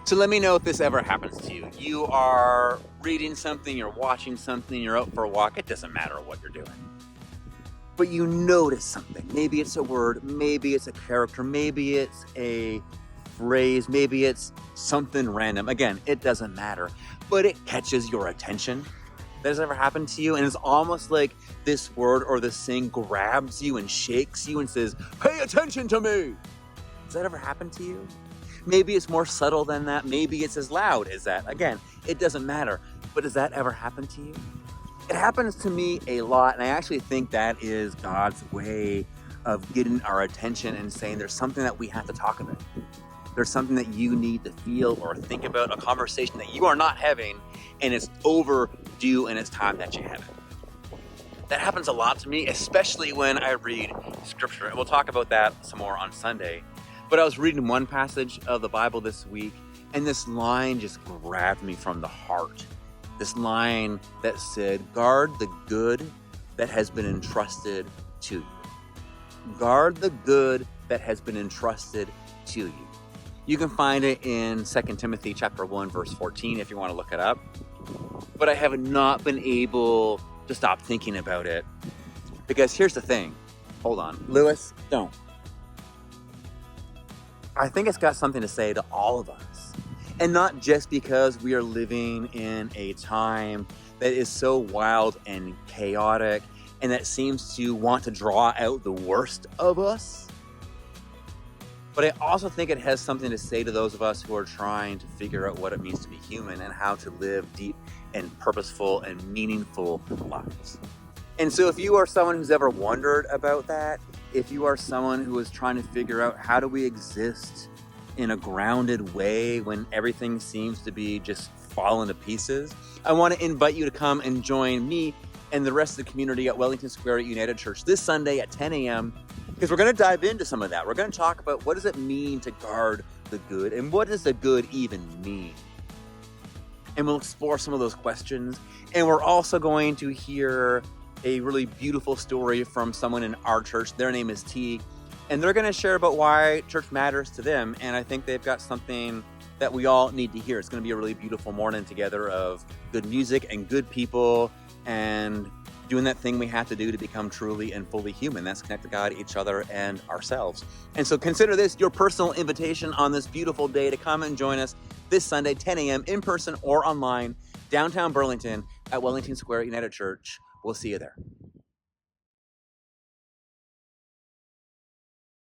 So let me know if this ever happens to you. You are reading something, you're watching something, you're out for a walk. It doesn't matter what you're doing. But you notice something. Maybe it's a word, maybe it's a character, maybe it's a phrase, maybe it's something random. Again, it doesn't matter, but it catches your attention. That has ever happened to you? And it's almost like this word or this thing grabs you and shakes you and says, "Pay attention to me." Has that ever happened to you? Maybe it's more subtle than that. Maybe it's as loud as that. Again, it doesn't matter. But does that ever happen to you? It happens to me a lot. And I actually think that is God's way of getting our attention and saying there's something that we have to talk about. There's something that you need to feel or think about, a conversation that you are not having, and it's overdue and it's time that you have it. That happens a lot to me, especially when I read scripture. And we'll talk about that some more on Sunday. But I was reading one passage of the Bible this week, and this line just grabbed me from the heart. This line that said, "Guard the good that has been entrusted to you." Guard the good that has been entrusted to you. You can find it in 2 Timothy chapter 1, verse 14, if you want to look it up. But I have not been able to stop thinking about it. Because here's the thing. Hold on. Lewis, don't. I think it's got something to say to all of us. And not just because we are living in a time that is so wild and chaotic and that seems to want to draw out the worst of us. But I also think it has something to say to those of us who are trying to figure out what it means to be human and how to live deep and purposeful and meaningful lives. And so if you are someone who's ever wondered about that, if you are someone who is trying to figure out how do we exist in a grounded way when everything seems to be just falling to pieces, I want to invite you to come and join me and the rest of the community at Wellington Square United Church this Sunday at 10 a.m. because we're going to dive into some of that. We're going to talk about what does it mean to guard the good and what does the good even mean? And we'll explore some of those questions. And we're also going to hear a really beautiful story from someone in our church. Their name is T, and they're going to share about why church matters to them. And I think they've got something that we all need to hear. It's going to be a really beautiful morning together of good music and good people and doing that thing we have to do to become truly and fully human. That's connect to God, each other, and ourselves. And so consider this your personal invitation on this beautiful day to come and join us this Sunday, 10 a.m. in person or online, downtown Burlington at Wellington Square United Church. We'll see you there.